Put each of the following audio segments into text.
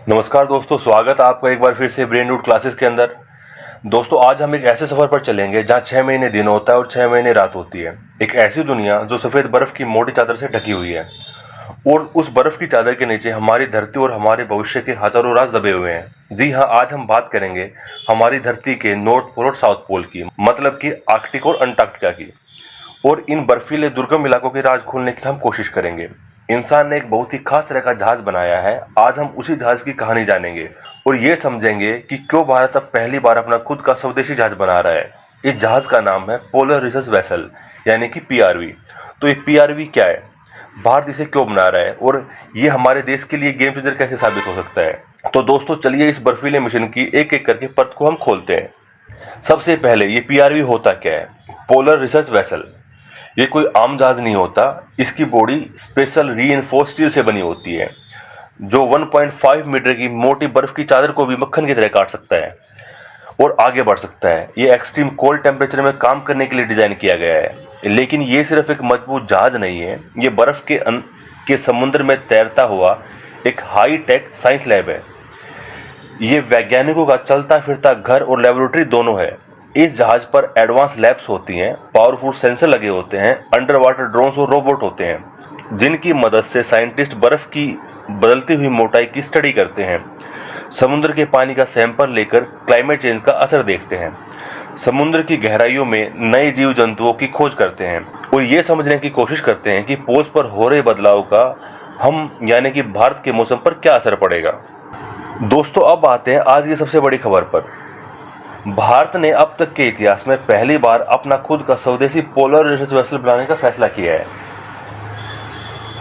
नमस्कार दोस्तों, स्वागत है आपका एक बार फिर से ब्रेन रूट क्लासेस के अंदर। दोस्तों, आज हम एक ऐसे सफर पर चलेंगे जहां 6 महीने दिन होता है और 6 महीने रात होती है। एक ऐसी दुनिया जो सफेद बर्फ की मोटी चादर से ढकी हुई है और उस बर्फ की चादर के नीचे हमारी धरती और हमारे भविष्य के हजारों राज दबे हुए हैं। जी हाँ, आज हम बात करेंगे हमारी धरती के नॉर्थ पोल और साउथ पोल की, मतलब कि आर्कटिक और अंटार्कटिका की। और इन बर्फीले दुर्गम इलाकों के राज खोलने की हम कोशिश करेंगे। इंसान ने एक बहुत ही खास तरह का जहाज बनाया है। आज हम उसी जहाज की कहानी जानेंगे और ये समझेंगे कि क्यों भारत अब पहली बार अपना खुद का स्वदेशी जहाज बना रहा है। इस जहाज का नाम है पोलर रिसर्च वेसल, यानी कि पीआरवी। तो ये पीआरवी क्या है, भारत इसे क्यों बना रहा है और ये हमारे देश के लिए गेम चेंजर कैसे साबित हो सकता है। तो दोस्तों, चलिए इस बर्फीले मिशन की एक एक करके परत को हम खोलते हैं। सबसे पहले ये पीआरवी होता क्या है। पोलर रिसर्च वेसल ये कोई आम जहाज नहीं होता। इसकी बॉडी स्पेशल रीइंफोर्स्ड स्टील से बनी होती है जो 1.5 मीटर की मोटी बर्फ की चादर को भी मक्खन की तरह काट सकता है और आगे बढ़ सकता है। ये एक्सट्रीम कोल्ड टेम्परेचर में काम करने के लिए डिजाइन किया गया है। लेकिन ये सिर्फ एक मजबूत जहाज नहीं है, ये बर्फ के समुद्र में तैरता हुआ एक हाई टेक साइंस लैब है। ये वैज्ञानिकों का चलता फिरता घर और लेबोरेटरी दोनों है। इस जहाज पर एडवांस लैब्स होती हैं, पावरफुल सेंसर लगे होते हैं, अंडर वाटर ड्रोन्स और रोबोट होते हैं जिनकी मदद से साइंटिस्ट बर्फ की बदलती हुई मोटाई की स्टडी करते हैं, समुद्र के पानी का सैंपल लेकर क्लाइमेट चेंज का असर देखते हैं, समुद्र की गहराइयों में नए जीव जंतुओं की खोज करते हैं और ये समझने की कोशिश करते हैं कि पोल्स पर हो रहे बदलाव का हम यानी कि भारत के मौसम पर क्या असर पड़ेगा। दोस्तों, अब आते हैं आज की सबसे बड़ी खबर पर। भारत ने अब तक के इतिहास में पहली बार अपना खुद का स्वदेशी पोलर रिसर्च वेसल बनाने का फैसला किया है।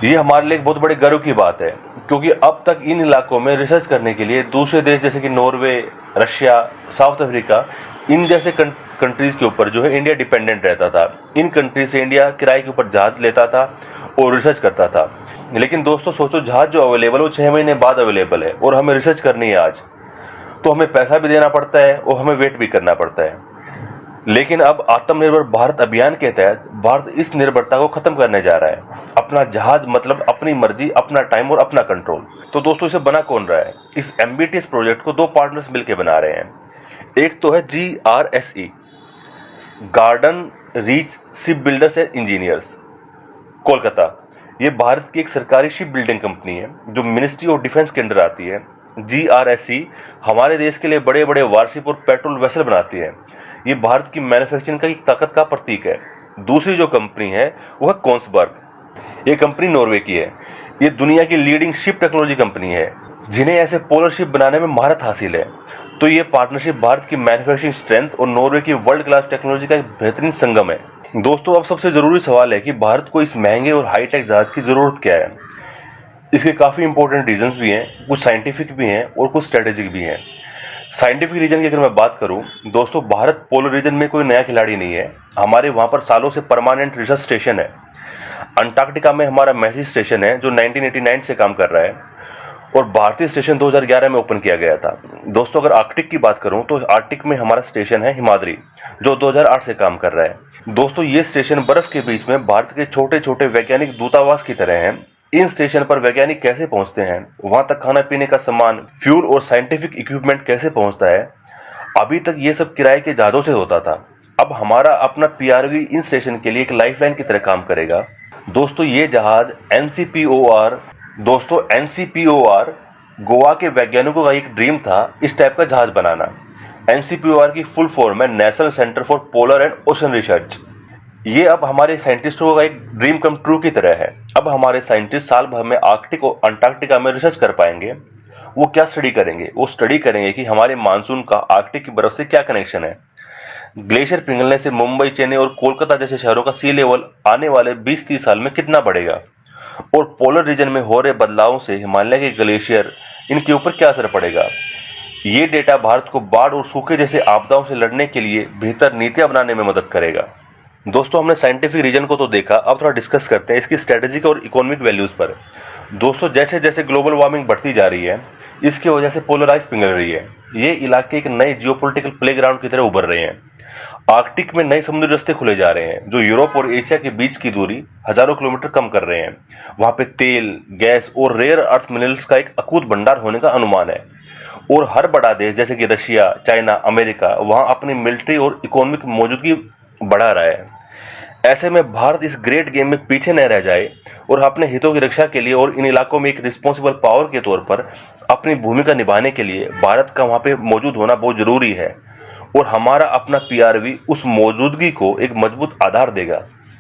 ये हमारे लिए एक बहुत बड़े गर्व की बात है, क्योंकि अब तक इन इलाकों में रिसर्च करने के लिए दूसरे देश जैसे कि नॉर्वे, रशिया, साउथ अफ्रीका, इन जैसे कंट्रीज के ऊपर जो है इंडिया डिपेंडेंट रहता था। इन कंट्रीज से इंडिया किराए के ऊपर जहाज लेता था और रिसर्च करता था। लेकिन दोस्तों सोचो, जहाज जो अवेलेबल वो 6 महीने बाद अवेलेबल है और हमें रिसर्च करनी है आज, तो हमें पैसा भी देना पड़ता है और हमें वेट भी करना पड़ता है। लेकिन अब आत्मनिर्भर भारत अभियान के तहत भारत इस निर्भरता को खत्म करने जा रहा है। अपना जहाज मतलब अपनी मर्जी, अपना टाइम और अपना कंट्रोल। तो दोस्तों, इसे बना कौन रहा है। इस एम्बिटियस प्रोजेक्ट को दो पार्टनर्स मिलकर बना रहे हैं। एक तो है GRSE, garden reach ship builders and engineers, Kolkata. ये भारत की एक सरकारी शिप बिल्डिंग कंपनी है जो मिनिस्ट्री ऑफ डिफेंस के अंडर आती है। GRSE हमारे देश के लिए बड़े बड़े वारशिप और पेट्रोल वेसल बनाती है। ये भारत की मैन्युफैक्चरिंग का एक ताकत का प्रतीक है। दूसरी जो कंपनी है वो है कोन्सबर्ग। ये कंपनी नॉर्वे की है। ये दुनिया की लीडिंग शिप टेक्नोलॉजी कंपनी है जिन्हें ऐसे पोलर शिप बनाने में महारत हासिल है। तो ये पार्टनरशिप भारत की मैन्युफैक्चरिंग स्ट्रेंथ और नॉर्वे की वर्ल्ड क्लास टेक्नोलॉजी का एक बेहतरीन संगम है। दोस्तों, अब सबसे जरूरी सवाल है कि भारत को इस महंगे और हाईटेक जहाज की जरूरत क्या है। इसके काफ़ी इंपॉर्टेंट रीजंस भी हैं, कुछ साइंटिफिक भी हैं और कुछ स्ट्रेटेजिक भी हैं। साइंटिफिक रीजन की अगर मैं बात करूं, दोस्तों भारत पोलर रीजन में कोई नया खिलाड़ी नहीं है। हमारे वहां पर सालों से परमानेंट रिसर्च स्टेशन है। अंटार्कटिका में हमारा मैसी स्टेशन है जो 1989 से काम कर रहा है और भारतीय स्टेशन 2011 में ओपन किया गया था। दोस्तों, अगर आर्कटिक की बात करूं तो आर्कटिक में हमारा स्टेशन है हिमाद्री जो 2008 से काम कर रहा है। दोस्तों, ये स्टेशन बर्फ के बीच में भारत के छोटे छोटे वैज्ञानिक दूतावास की तरह हैं। इन स्टेशन पर वैज्ञानिक कैसे पहुंचते हैं, वहां तक खाना पीने का सामान, फ्यूल और साइंटिफिक इक्विपमेंट कैसे पहुंचता है, अभी तक ये सब किराए के जहाजों से होता था। अब हमारा अपना पीआरवी इन स्टेशन के लिए एक लाइफलाइन की तरह काम करेगा। दोस्तों, ये जहाज एनसीपीओआर गोवा के वैज्ञानिकों का एक ड्रीम था इस टाइप का जहाज बनाना। एनसीपीओआर की फुल फॉर्म है national centre for polar and ocean research. ये अब हमारे साइंटिस्टों का एक ड्रीम कम ट्रू की तरह है। अब हमारे साइंटिस्ट साल भर में आर्कटिक और अंटार्कटिका में रिसर्च कर पाएंगे। वो क्या स्टडी करेंगे, वो स्टडी करेंगे कि हमारे मानसून का आर्कटिक की बर्फ से क्या कनेक्शन है, ग्लेशियर पिघलने से मुंबई, चेन्नई और कोलकाता जैसे शहरों का सी लेवल आने वाले 20-30 साल में कितना बढ़ेगा और पोलर रीजन में हो रहे बदलावों से हिमालय के ग्लेशियर इनके ऊपर क्या असर पड़ेगा। ये डेटा भारत को बाढ़ और सूखे जैसे आपदाओं से लड़ने के लिए बेहतर नीतियां बनाने में मदद करेगा। दोस्तों, हमने साइंटिफिक रीजन को तो देखा, अब थोड़ा डिस्कस करते हैं इसकी स्ट्रेटेजिक और इकोनॉमिक वैल्यूज पर। दोस्तों, जैसे जैसे ग्लोबल वार्मिंग बढ़ती जा रही है, इसकी वजह से पोलर आइस पिघल रही है। ये इलाके एक नए जियोपॉलिटिकल प्लेग्राउंड की तरह उभर रहे हैं। आर्कटिक में नए समुद्री रास्ते खुले जा रहे हैं जो यूरोप और एशिया के बीच की दूरी हजारों किलोमीटर कम कर रहे हैं। वहां पे तेल, गैस और रेयर अर्थ मिनरल्स का एक अकूत भंडार होने का अनुमान है और हर बड़ा देश जैसे कि रशिया, चाइना, अमेरिका वहां अपनी मिलिट्री और इकोनॉमिक मौजूदगी बढ़ा रहा है। ऐसे में भारत इस ग्रेट गेम में पीछे न रह जाए और अपने हितों की रक्षा के लिए और इन इलाकों में एक रिस्पॉन्सिबल पावर के तौर पर अपनी भूमिका निभाने के लिए भारत का वहां पे मौजूद होना बहुत जरूरी है और हमारा अपना पीआरवी उस मौजूदगी को एक मजबूत आधार देगा।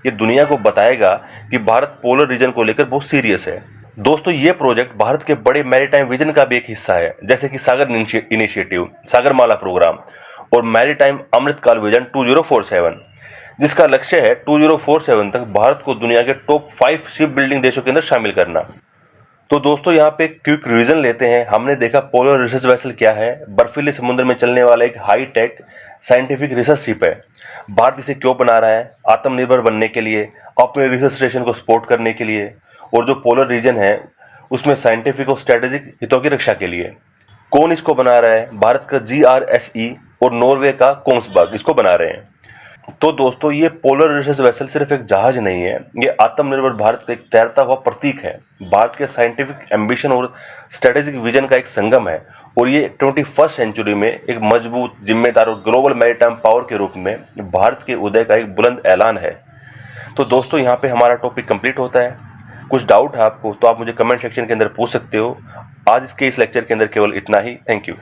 ये दुनिया को बताएगा कि भारत पोलर रीजन को लेकर बहुत सीरियस है। दोस्तों, ये प्रोजेक्ट भारत के बड़े मैरीटाइम विजन का भी एक हिस्सा है, जैसे कि सागर इनिशिएटिव, सागरमाला प्रोग्राम और मैरीटाइम अमृतकाल विजन 2047, जिसका लक्ष्य है 2047 तक भारत को दुनिया के टॉप 5 शिप बिल्डिंग देशों के अंदर शामिल करना। तो दोस्तों, यहाँ पे क्विक रिवीजन लेते हैं। हमने देखा पोलर रिसर्च वेसल क्या है, बर्फीले समुद्र में चलने वाला एक high tech scientific research ship है। भारत इसे क्यों बना रहा है? आत्मनिर्भर बनने के लिए, अपने रिसर्च स्टेशन को सपोर्ट करने के लिए और जो पोलर रीजन है उसमें साइंटिफिक और स्ट्रेटेजिक हितों की रक्षा के लिए। कौन इसको बना रहा है? भारत का GRSE और नॉर्वे का कोंग्सबर्ग इसको बना रहे हैं। तो दोस्तों, ये पोलर रिसर्च वेसल सिर्फ एक जहाज नहीं है, ये आत्मनिर्भर भारत का एक तैरता हुआ प्रतीक है। भारत के साइंटिफिक एम्बिशन और स्ट्रेटेजिक विजन का एक संगम है और ये 21st सेंचुरी में एक मजबूत, जिम्मेदार और ग्लोबल मैरीटाइम पावर के रूप में भारत के उदय का एक बुलंद ऐलान है। तो दोस्तों, यहाँ पे हमारा टॉपिक कंप्लीट होता है। कुछ डाउट है आपको तो आप मुझे कमेंट सेक्शन के अंदर पूछ सकते हो। आज इसके इस लेक्चर के अंदर केवल इतना ही। Thank you.